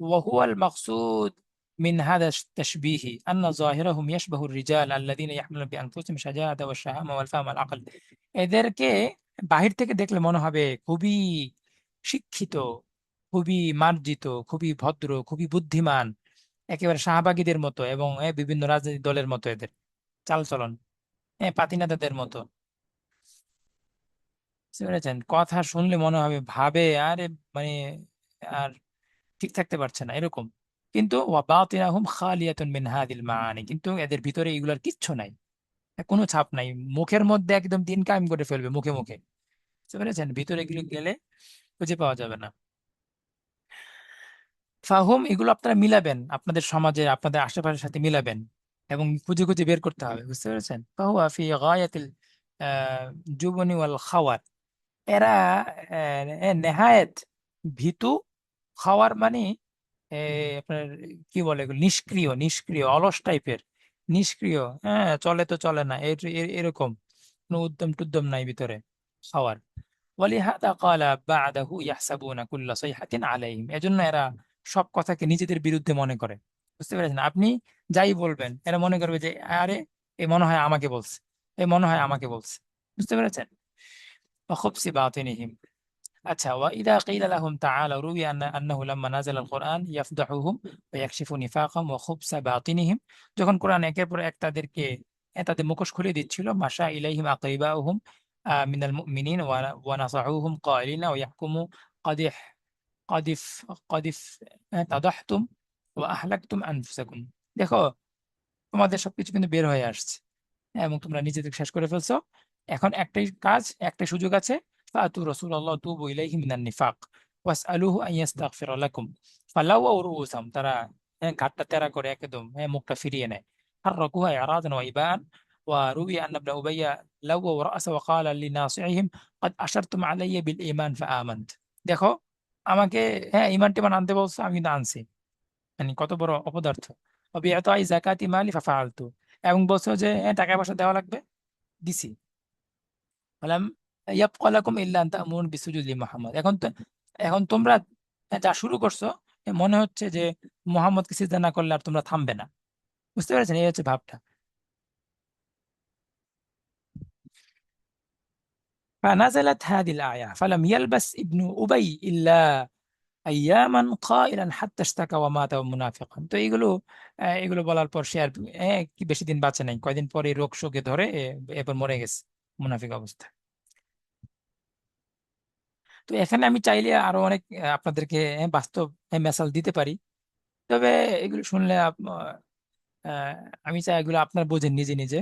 وهو المقصود من هذا التشبيه أن ظاهرهم يشبه الرجال الذين يحملون بأنفسهم شجاعة والشهامة والفهم والعقل। এদেরকে বাহির থেকে দেখলে মনে হবে খুবই শিক্ষিত, খুবই মার্জিত, খুবই ভদ্র, খুবই বুদ্ধিমান, একেবারে শাহবাগীদের মতো, এবং বিভিন্ন রাজনৈতিক দলের মতো এদের চালচলন, পাতিনেতাদের মতো। বুঝতে পেরেছেন? কথা শুনলে মনে হবে ভাবে আরে মানে আর ঠিক থাকতে পারছে না এরকম। কিন্তু ওয়াবাতিনাহুম খালিয়াতুন মিন হাদিল মাআনি, কিন্তু এদের ভিতরে এগুলার কিচ্ছু নাই, কোনো ছাপ নাই। মুখের মধ্যে একদম দিন কায়েম করে ফেলবে মুখে মুখে। বুঝতে পেরেছেন? ভিতরে এগুলো গেলে খুঁজে পাওয়া যাবে না। ফাহুম এগুলো আপনারা মিলাবেন আপনাদের সমাজে, আপনাদের আশেপাশের সাথে মিলাবেন এবং খুঁজে খুঁজে বের করতে হবে। বুঝতে পেরেছেন? ফাহুয়া ফি গায়াতিল আহ, জুবনি ওয়াল খাওয়ার, এরা নেহায়েত ভীতু। খাওয়ার মানে আপনার কি বলে এগুলো, নিষ্ক্রিয় নিষ্ক্রিয় অলস টাইপের, নিষ্ক্রিয়, হ্যাঁ, চলে তো চলে না, এরকম কোনো উদ্যম টুদ্যম নাই ভিতরে খাওয়ার। ওয়ালিহাদা ক্বালা বা'দাহু ইয়াহসাবুনা কুল্লা সাইহাতিন আলাইহিম, এজন্য এরা সব কথাকে নিজেদের বিরুদ্ধে মনে করে। বুঝতে পেরেছেন? আপনি যাই বলবেন এরা মনে করবে যে আরে এ মনে হয় আমাকে বলছে, এ মনে হয় আমাকে বলছে। বুঝতে পেরেছেন? وخبث باطنهم. আচ্ছা, وإذا قيل لهم تعالوا روي أنه لما نزل القرآن يفضحهم ويكشف نفاقهم وخبث باطنهم, যখন কোরআন একের পর এক তাদেরকে তাদের মুখোশ খুলে দিচ্ছিল, মাশা ইলাইহিম আকাইবাহুম মিনাল মুমিনিন ওয়া নাসাহুহুম قائلين ويحكموا قد قد قد তাদাহতুম ওয়া আহলাকতুম আনফুসাকুম। দেখো, তোমাদের সবকিছু কিন্তু বের হয়ে আসছে, এবং তোমরা নিজেদের শেষ করে ফেলছো। এখন একটাই কাজ, একটাই সুযোগ আছে, ফাতু রাসূলুল্লাহ তুবু ইলাইহি মিনান নিফাক ওয়াসআলুহু আন ইয়াস্তাগফিরা লাকুম ফালাউ রুউসাহুম, তারা ঘাটটা তেরা করে একদম মুখটা ফিরিয়ে নেয়। হাররাকুহা ইরাদান ওয়া ইবান। ওয়া রুবি আন ইবনে উবাইয়া লাউ রাসা ওয়া ক্বালা লিনাসিহিম ক্বাদ আশারতুম আলাইয়া বিল ঈমান ফাআমানত। দেখো, আমাকে ঈমান টিমান আনতে বলছো, আমি কিন্তু আনছি, মানে কত বড় অপদার্থ। ওয়াবিআতাই যাকাতি মালি ফাফআলতু, এবং বলছো যে টাকা পয়সা দেওয়া লাগবে, দিছি। ফালাম ইয়াবকা লাকুম ইল্লা আন তা'মুরুন বিসুজুদি লিমুহাম্মদ। এখন তোমরা যা শুরু করছো, মনে হচ্ছে যে মুহাম্মদকে সিজদা না করলে আর তোমরা থামবে না। বুঝতে পেরেছেন? এই হচ্ছে ভাবটা। فنزلت هذه الآية فلم يلبس ابن أبي إلا أياما قائلا حتى اشتكى ومات منافقا। তো এগুলো বলার পর সে আর কি বেশি দিন বাঁচে নাই, কয়দিন পরে রোগ শোকে ধরে এরপর মরে গেছে মুনাফিক অবস্থা। তো এখানে আমি চাইলে আরো অনেক আপনাদেরকে বাস্তব মেসাল দিতে পারি, তবে এগুলো শুনলে আহ, আমি চাই এগুলো আপনার বোঝেন নিজে নিজে।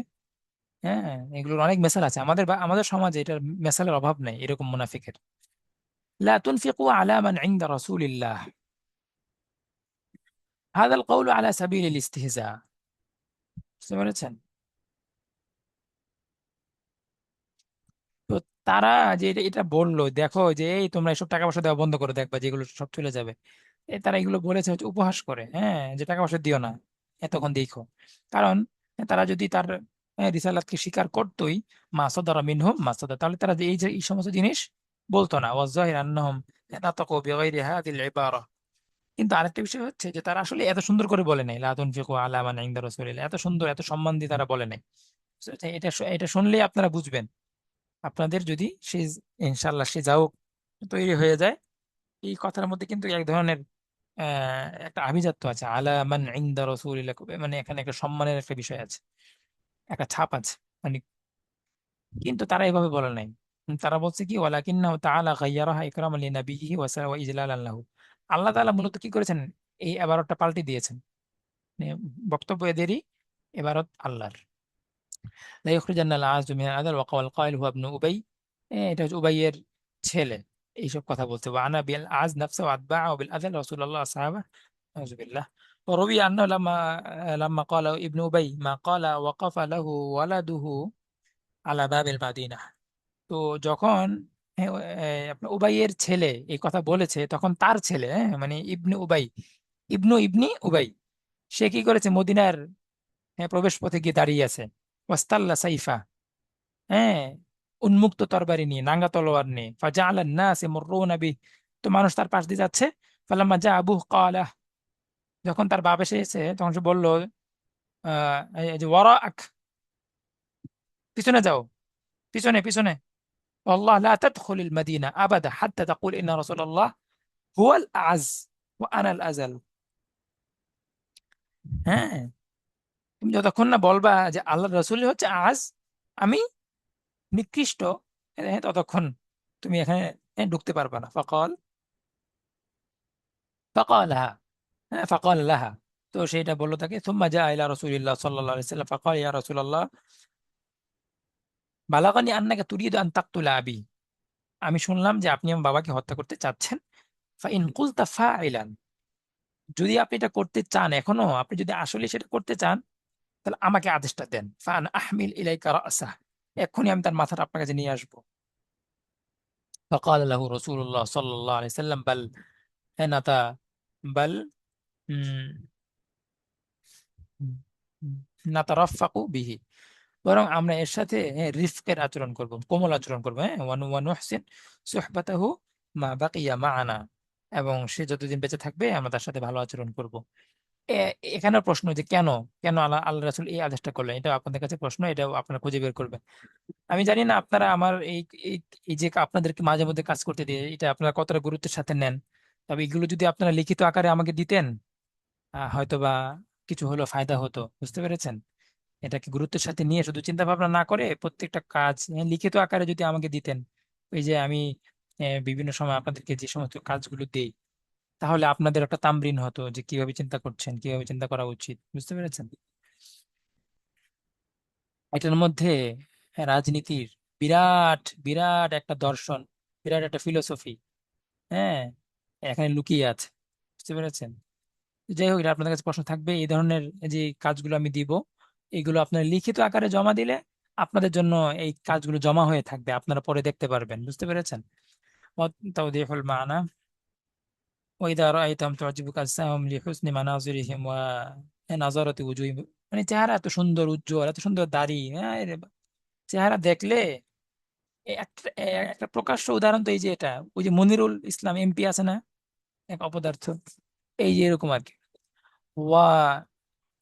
হ্যাঁ, এগুলোর অনেক মেসাল আছে, আমাদের সমাজে এটার মেসালের অভাব নেই এরকম মুনাফিকের। লা তুনফিকু আলা মান ইনদা রাসূলিল্লাহ, হাযা আল কওলু আলা সাবিলিল ইস্তিহজা। বুঝতে পেরেছেন? তো তারা যে এটা বললো, দেখো যে এই তোমরা এসব টাকা পয়সা দেওয়া বন্ধ করে, দেখবা যেগুলো সব চলে যাবে। তারা এগুলো বলেছে হচ্ছে উপহাস করে, যে টাকা পয়সা দিও না এতক্ষণ দেখো। কারণ তারা যদি তার রিসালাতকে স্বীকার করতোই, মাসাদারা মিনহুম মাসাদা, তাহলে তারা যে এই সমস্ত জিনিস বলতো না। ওয়াজ্জাহির আন্নাহুম নাতাকু বিগাইরি হাযিল ইবারা। কিন্তু আরেকটা বিষয় হচ্ছে যে তারা আসলে এত সুন্দর করে বলে নাই, লা তুনফিকু আলা মান ইনদা রাসূলিল্লাহ, এত সুন্দর এত সম্মান দিয়ে তারা বলে নাই। So, এটা শুনলেই আপনারা বুঝবেন, আপনাদের যদি সেই ইনশাআল্লাহ সে যাও তৈরি হয়ে যায়, এই কথার মধ্যে কিন্তু এক ধরনের একটা আভিজাত্য আছে, আলা মান ইনদা রাসূলিল্লাহ, মানে এখানে একটা সম্মানের একটা বিষয় আছে, একটা ছাপ আছে, মানে। কিন্তু তারা এভাবে বলে নাই। তারা বলছে কি, ওয়ালাকিন্নাহু তাআলা গায়্যারাহা ইকরামান লিনাবিয়্যিহি ওয়া ইজলালান লাহু। আল্লাহ তাআলা মূলত কি করেছেন, এই এবারতটা পাল্টে দিয়েছেন। মানে বক্তব্য এদেরই, এবারত আল্লাহর। লা ইখরিজান্নাল আযু মিনাল আযাল ওয়া ক্বাল কাইল হুয়া ইবনু উবাই, এটা হচ্ছে উবাইয়ের ছেলে, এইসব কথা বলছে। ওয়া আনা বিল আজ নাফসা ওয়া আতবাআ বিল আযাল রাসূলুল্লাহ সাহাবা আউযু বিল্লাহ। وروي أنه لما قال ابن أبي ما قال وقف له ولده على باب المدينة। তো যখন আপনার উবাইয়ের ছেলে এই কথা বলেছে, তখন তার ছেলে, মানে ইবনে উবাই, ইবনি উবাই, সে কি করেছে, মদিনার প্রবেশ পথে গিয়ে দাঁড়িয়ে আছে। ওয়াস্তাল্লা সাইফা, হ্যাঁ, উন্মুক্ত তরবারি নিয়ে, নাঙ্গা তলোয়ার নিয়ে। ফাজাআলান নাস ইয়ামুররুনা বিহি, তো মানুষ তার পাশ দিয়ে যাচ্ছে। ফালাম্মা জা আবুহু ক্বালা, যখন তার বাপ এসেছে তখন সে বলল, এই যে ওয়ারাআক, পিছনে যাও, পিছনে পিছনে। والله لا تدخل المدينة أبدا حتى تقول إن رسول الله هو الأعز وأنا الأذل। হ্যাঁ, তুমি যতক্ষণ না বলবা যে আল্লাহ রসুল হচ্ছে আজ, আমি নিকৃষ্ট, ততক্ষণ তুমি এখানে ঢুকতে পারবা না। فقالها فقال لها, তো সেটা বললো তাকে। ثم جاء إلى رسول الله صلى الله عليه وسلم فقال يا رسول الله বালাগানি আন্নাকা তুরিদু আন তাকতুলা আবি, আমি শুনলাম যে আপনি আমার বাবাকে হত্যা করতে চাচ্ছেন। ফাইন কুলতা ফাইলান, যদি আপনি এটা করতে চান, এখনো আপনি যদি আসলে সেটা করতে চান, তাহলে আমাকে আদেশটা দেন। ফান আহমিল ইলাইকা রাসাহ, এক্ষুনি আমি তার মাথাটা আপনার কাছে নিয়ে আসবো। فقال له رسول الله صلى الله عليه وسلم بل هنتا بل উম, নাতারাফাকু বিহি, বরং আমরা এর সাথে রিফকের আচরণ করব, কোমল আচরণ করবো। হ্যাঁ, ওয়া নুহসিন সুহবাতাহু মা বাকিয়া মাআনা, এবং সে যতদিন বেঁচে থাকবে আমরা তার সাথে ভালো আচরণ করব। এখানে প্রশ্ন যে কেন, কেন আল্লাহ আল্লাহ রাসূল এই আদেশটা করলেন, এটা আপনাদের কাছে প্রশ্ন, এটাও আপনারা খুঁজে বের করবেন। আমি জানি না আপনারা আমার এই এই যে আপনাদেরকে মাঝে মধ্যে কাজ করতে দিয়ে এটা আপনারা কতটা গুরুত্বের সাথে নেন। তবে এগুলো যদি আপনারা লিখিত আকারে আমাকে দিতেন, হয়তো বা কিছু হলো ফায়দা হতো, বুঝতে পেরেছেন? এটাকে গুরুত্বের সাথে নিয়ে শুধু চিন্তা ভাবনা না করে প্রত্যেকটা কাজ লিখিত আকারে যদি আমাকে দিতেন, ওই যে আমি বিভিন্ন সময় আপনাদেরকে যে সমস্ত কাজগুলো দেই, তাহলে আপনাদের একটা তামরিন হতো যে কিভাবে চিন্তা করছেন, কিভাবে চিন্তা করা উচিত, বুঝতে পেরেছেন? এটার মধ্যে রাজনীতির বিরাট বিরাট একটা দর্শন, বিরাট একটা ফিলোসফি, হ্যাঁ, এখানে লুকিয়ে আছে, বুঝতে পেরেছেন? যাই হোক, এটা আপনাদের কাছে প্রশ্ন থাকবে। এই ধরনের যে কাজগুলো আমি দিব, এগুলো আপনার লিখিত আকারে জমা দিলে আপনাদের জন্য এই কাজগুলো জমা হয়ে থাকবে, আপনারা পরে দেখতে পারবেন, বুঝতে পেরেছেন? তাওদীহুল মানা ওয়াইদা রাআইতাহুম তু'জিবুকা আজসামুহুম লিহুসনি মানাযিরিহিম ওয়া নাযারাতি উজুহিম, মানে চেহারা এত সুন্দর, উজ্জ্বল, এত সুন্দর দাড়ি, হ্যাঁ রে, চেহারা দেখলে একটা একটা প্রকাশ্য উদাহরণ তো এই যে এটা, ওই যে মনিরুল ইসলাম এমপি আছে না, এক অপদার্থ, এই যে এরকম আর কি। ওয়া,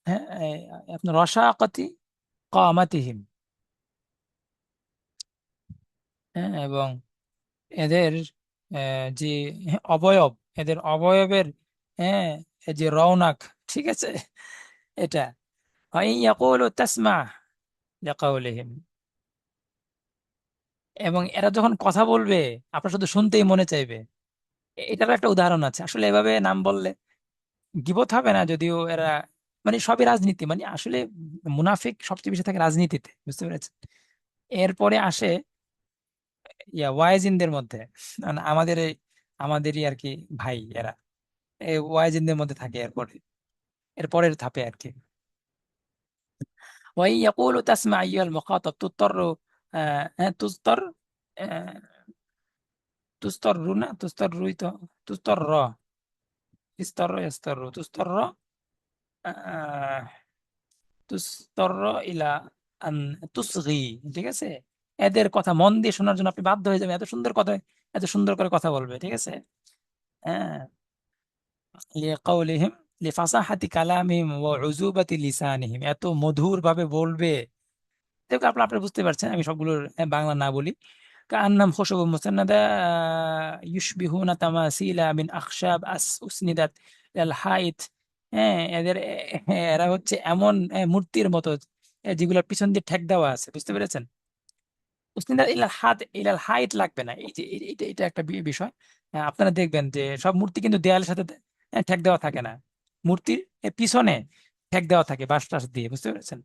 হ্যাঁ, আপনার রসাকাতি কামাতিহিম, হ্যাঁ, এবং এদের যে অবয়ব, এদের অবয়বের, হ্যাঁ, এই যে রওনাক, ঠিক আছে, এটা হয় ইয়াকুলু তাসমা লিকাউলিহিম, এবং এরা যখন কথা বলবে আপনার শুধু শুনতেই মনে চাইবে। এটারও একটা উদাহরণ আছে, আসলে এভাবে নাম বললে গিবত হবে না, যদিও এরা মানে সবই রাজনীতি, মানে আসলে মুনাফিক সবচেয়ে বেশি থাকে রাজনীতিতে, বুঝতে পেরেছেন? এরপরে আসে ওয়াইজিনদের মধ্যে, মানে আমাদেরই আর কি ভাই এরা, এই ওয়াইজিনদের মধ্যে থাকে এরপরে, এরপরের ধাপে আর কি। ওয়াই ইয়াকুলু তাসমা আইয়ুহাল মুখাতাব তুত্তারু, তুস্তার, তুস্তাররু না, তুস্তাররুই তো, তুস্তারর, ইস্তার ইস্তার তুস্তার, তুস্তর ইলা আন তুসগি, ঠিক আছে? এদের কথা মন দিয়ে শোনার জন্য আপনি বাধ্য হয়ে যাবেন, এত সুন্দর কথা, এত সুন্দর করে কথা বলবে, ঠিক আছে? হ্যাঁ, লিকাউলিহিম লিফাসাহাতি কালামিহিম ওয়া উযুবাতি লিসানিহিম, এত মধুর ভাবে বলবে। দেখো আপনি আপনি বুঝতে পারছেন, আমি সবগুলোর বাংলা না বলি। কান্নাম খুশুব মুসান্নাদা ইউশবিহুনা তামাসিলা মিন আখশাব উসনিদাত ইলাল হাইত, হ্যাঁ, এরা হচ্ছে এমন মূর্তির মতো, যেগুলোর পিছন দিয়ে ঠেক দেওয়া আছে, বুঝতে পেরেছেন? উসনিদাত ইলাল হাত, ইলাল হাইত লাগবে না, এই যে এটা এটা একটা বিষয়। আপনারা দেখবেন যে সব মূর্তি কিন্তু দেয়ালের সাথে ঠেক দেওয়া থাকে না, মূর্তির পিছনে ঠেক দেওয়া থাকে বাঁশ টাস দিয়ে, বুঝতে পেরেছেন?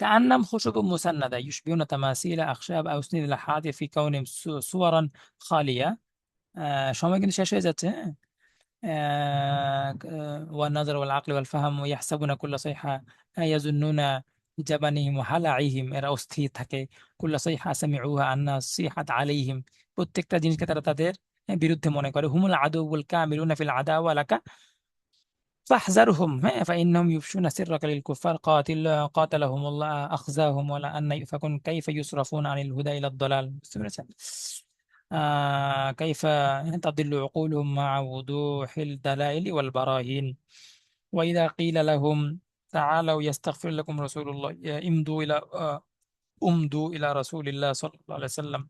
كأنهم خشب مسندة يشبهون تماثيل أخشاب أو أسنان الحادث في كونهم صورا خالية। সময় কিন্তু শেষ হয়ে যাচ্ছে, হ্যাঁ। والنظر والعقل والفهم يحسبون كل صيحة يظنون بجبنهم وهلعهم، এরা অস্থির থাকে। كل صيحة سمعوها أن صيحت عليهم، প্রত্যেকটা জিনিসকে তারা তাদের বিরুদ্ধে মনে করে। হুমুল আদুউল কামিলুনা ফিল আদাওয়া লাকা فاحذرهم، فإنهم يفشون سرك للكفار، قاتلهم الله أخزاهم ولا أن يؤفكون كيف يصرفون عن الهدى إلى الضلال، বুঝতে পেরেছেন؟ كيف تضل عقولهم مع وضوح الدلائل والبراهين، وإذا قيل لهم تعالوا يستغفر لكم رسول الله امضوا إلى رسول الله صلى الله عليه وسلم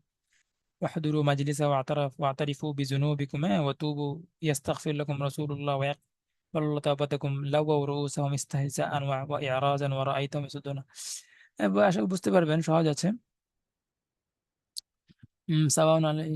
واحضروا مجلسه واعترفوا بذنوبكم، وتوبوا يستغفر لكم رسول الله ويقبل توبتكم لووا رؤوسهم استهزاء وإعراضا ورأيتهم يصدون। আশা করি বুঝতে পারবেন, সহজ আছে। সাওয়াউন আলাইহিম